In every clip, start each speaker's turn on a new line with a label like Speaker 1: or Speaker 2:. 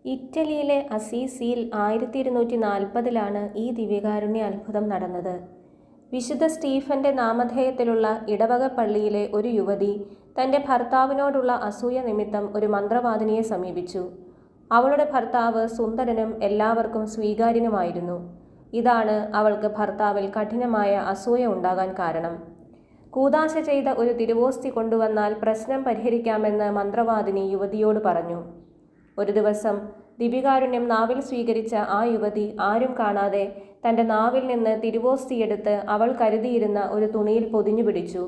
Speaker 1: ഇറ്റലിയിലെ അസീസിയിൽ 1240 ഈ ദിവ്യകാരുണ്യ അത്ഭുതം നടന്നത്. വിശുദ്ധ സ്റ്റീഫന്റെ നാമധേയത്തിലുള്ള ഇടവക പള്ളിയിലെ ഒരു യുവതി തൻ്റെ ഭർത്താവിനോടുള്ള അസൂയ നിമിത്തം ഒരു മന്ത്രവാദിനിയെ സമീപിച്ചു. അവളുടെ ഭർത്താവ് സുന്ദരനും എല്ലാവർക്കും സ്വീകാര്യനുമായിരുന്നു. ഇതാണ് അവൾക്ക് ഭർത്താവിൽ കഠിനമായ അസൂയ ഉണ്ടാകാൻ കാരണം. കൂദാശ ചെയ്ത ഒരു തിരുവോസ്തി കൊണ്ടുവന്നാൽ പ്രശ്നം പരിഹരിക്കാമെന്ന് മന്ത്രവാദിനി യുവതിയോട് പറഞ്ഞു. ഒരു ദിവസം ദിവ്യകാരുണ്യം നാവിൽ സ്വീകരിച്ച ആ യുവതി ആരും കാണാതെ തൻ്റെ നാവിൽ നിന്ന് തിരുവോസ്തിയെടുത്ത് അവൾ കരുതിയിരുന്ന ഒരു തുണിയിൽ പൊതിഞ്ഞു പിടിച്ചു.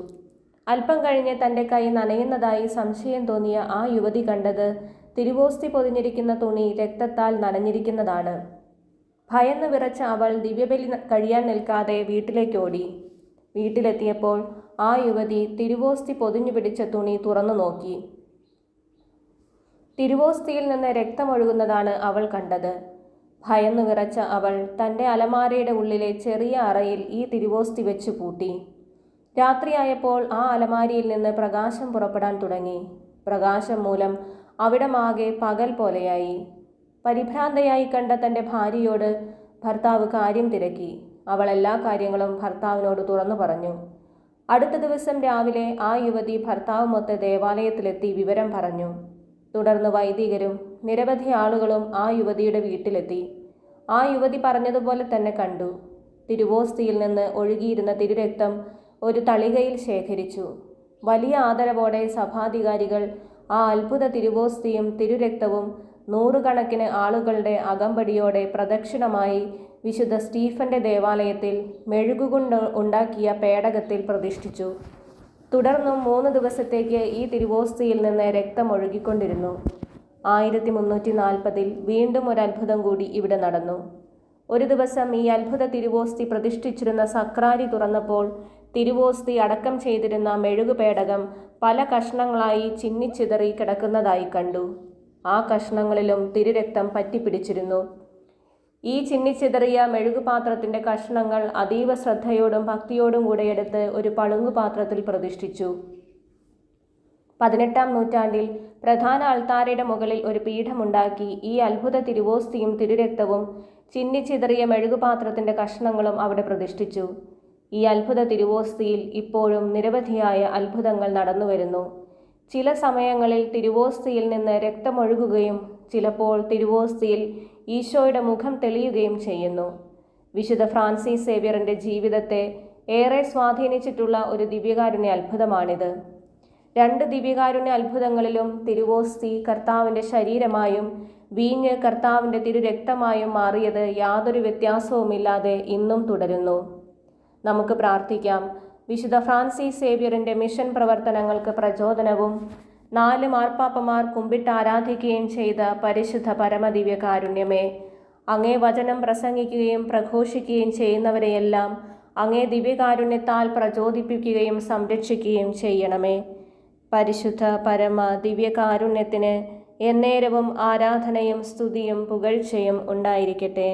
Speaker 1: അല്പം കഴിഞ്ഞ് തൻ്റെ കൈ നനയുന്നതായി സംശയം തോന്നിയ ആ യുവതി കണ്ടത് തിരുവോസ്തി പൊതിഞ്ഞിരിക്കുന്ന തുണി രക്തത്താൽ നനഞ്ഞിരിക്കുന്നതാണ്. ഭയന്ന് വിറച്ച അവൾ ദിവ്യബലി കഴിയാൻ നിൽക്കാതെ വീട്ടിലേക്കോടി. വീട്ടിലെത്തിയപ്പോൾ ആ യുവതി തിരുവോസ്തി പൊതിഞ്ഞു പിടിച്ച തുണി തുറന്നു നോക്കി. തിരുവോസ്തിയിൽ നിന്ന് രക്തമൊഴുകുന്നതാണ് അവൾ കണ്ടത്. ഭയന്നു വിറച്ച അവൾ തൻ്റെ അലമാരയുടെ ഉള്ളിലെ ചെറിയ അറയിൽ ഈ തിരുവോസ്തി വെച്ച് പൂട്ടി. രാത്രിയായപ്പോൾ ആ അലമാരിയിൽ നിന്ന് പ്രകാശം പുറപ്പെടാൻ തുടങ്ങി. പ്രകാശം മൂലം അവിടമാകെ പകൽ പോലെയായി. പരിഭ്രാന്തയായി കണ്ട തൻ്റെ ഭാര്യയോട് ഭർത്താവ് കാര്യം തിരക്കി. അവൾ എല്ലാ കാര്യങ്ങളും ഭർത്താവിനോട് തുറന്നു പറഞ്ഞു. അടുത്ത ദിവസം രാവിലെ ആ യുവതി ഭർത്താവുമൊത്ത് ദേവാലയത്തിലെത്തി വിവരം പറഞ്ഞു. തുടർന്ന് വൈദികരും നിരവധി ആളുകളും ആ യുവതിയുടെ വീട്ടിലെത്തി. ആ യുവതി പറഞ്ഞതുപോലെ തന്നെ കണ്ടു. തിരുവോസ്തിയിൽ നിന്ന് ഒഴുകിയിരുന്ന തിരുരക്തം ഒരു തളികയിൽ ശേഖരിച്ചു. വലിയ ആദരവോടെ സഭാധികാരികൾ ആ അത്ഭുത തിരുവോസ്തിയും തിരുരക്തവും നൂറുകണക്കിന് ആളുകളുടെ അകമ്പടിയോടെ പ്രദക്ഷിണമായി വിശുദ്ധ സ്റ്റീഫന്റെ ദേവാലയത്തിൽ മെഴുകുകൊണ്ട് ഉണ്ടാക്കിയ പേടകത്തിൽ പ്രതിഷ്ഠിച്ചു. തുടർന്നും 3 ദിവസത്തേക്ക് ഈ തിരുവോസ്തിയിൽ നിന്ന് രക്തം ഒഴുകിക്കൊണ്ടിരുന്നു. 1340 വീണ്ടും ഒരു അത്ഭുതം കൂടി ഇവിടെ നടന്നു. ഒരു ദിവസം ഈ അത്ഭുത തിരുവോസ്തി പ്രതിഷ്ഠിച്ചിരുന്ന സക്രാരി തുറന്നപ്പോൾ തിരുവോസ്തി അടക്കം ചെയ്തിരുന്ന മെഴുകുപേടകം പല കഷ്ണങ്ങളായി ചിന്നിച്ചിതറി കിടക്കുന്നതായി കണ്ടു. ആ കഷ്ണങ്ങളിലും തിരുരക്തം പറ്റിപ്പിടിച്ചിരുന്നു. ഈ ചിന്നിച്ചിതറിയ മെഴുകുപാത്രത്തിൻ്റെ കഷ്ണങ്ങൾ അതീവ ശ്രദ്ധയോടും ഭക്തിയോടും കൂടെ എടുത്ത് ഒരു പളുങ്കുപാത്രത്തിൽ പ്രതിഷ്ഠിച്ചു. 18-ാം നൂറ്റാണ്ടിൽ പ്രധാന അൾത്താരയുടെ മുകളിൽ ഒരു പീഠമുണ്ടാക്കി ഈ അത്ഭുത തിരുവോസ്തിയും തിരുരക്തവും ചിന്നിച്ചിതറിയ മെഴുകുപാത്രത്തിൻ്റെ കഷ്ണങ്ങളും അവിടെ പ്രതിഷ്ഠിച്ചു. ഈ അത്ഭുത തിരുവോസ്തിയിൽ ഇപ്പോഴും നിരവധിയായ അത്ഭുതങ്ങൾ നടന്നുവരുന്നു. ചില സമയങ്ങളിൽ തിരുവോസ്തിയിൽ നിന്ന് രക്തമൊഴുകുകയും ചിലപ്പോൾ തിരുവോസ്തിയിൽ ഈശോയുടെ മുഖം തെളിയുകയും ചെയ്യുന്നു. വിശുദ്ധ ഫ്രാൻസിസ് സേവ്യറിൻ്റെ ജീവിതത്തെ ഏറെ സ്വാധീനിച്ചിട്ടുള്ള ഒരു ദിവ്യകാരുണ്യ അത്ഭുതമാണിത്. 2 ദിവ്യകാരുണ്യ അത്ഭുതങ്ങളിലും തിരുവോസ്തി കർത്താവിൻ്റെ ശരീരമായും വീഞ്ഞ് കർത്താവിൻ്റെ തിരുരക്തമായും മാറിയത് യാതൊരു വ്യത്യാസവുമില്ലാതെ ഇന്നും തുടരുന്നു. നമുക്ക് പ്രാർത്ഥിക്കാം. വിശുദ്ധ ഫ്രാൻസിസ് സേവ്യറിൻ്റെ മിഷൻ പ്രവർത്തനങ്ങൾക്ക് പ്രചോദനവും 4 മാർപ്പാപ്പമാർ കുമ്പിട്ട് ആരാധിക്കുകയും ചെയ്ത പരിശുദ്ധ പരമദിവ്യകാരുണ്യമേ, അങ്ങേ വചനം പ്രസംഗിക്കുകയും പ്രഘോഷിക്കുകയും ചെയ്യുന്നവരെയെല്ലാം അങ്ങേ ദിവ്യകാരുണ്യത്താൽ പ്രചോദിപ്പിക്കുകയും സംരക്ഷിക്കുകയും ചെയ്യണമേ. പരിശുദ്ധ പരമ ദിവ്യകാരുണ്യത്തിന് എന്നേരവും ആരാധനയും സ്തുതിയും പുകഴ്ചയും ഉണ്ടായിരിക്കട്ടെ.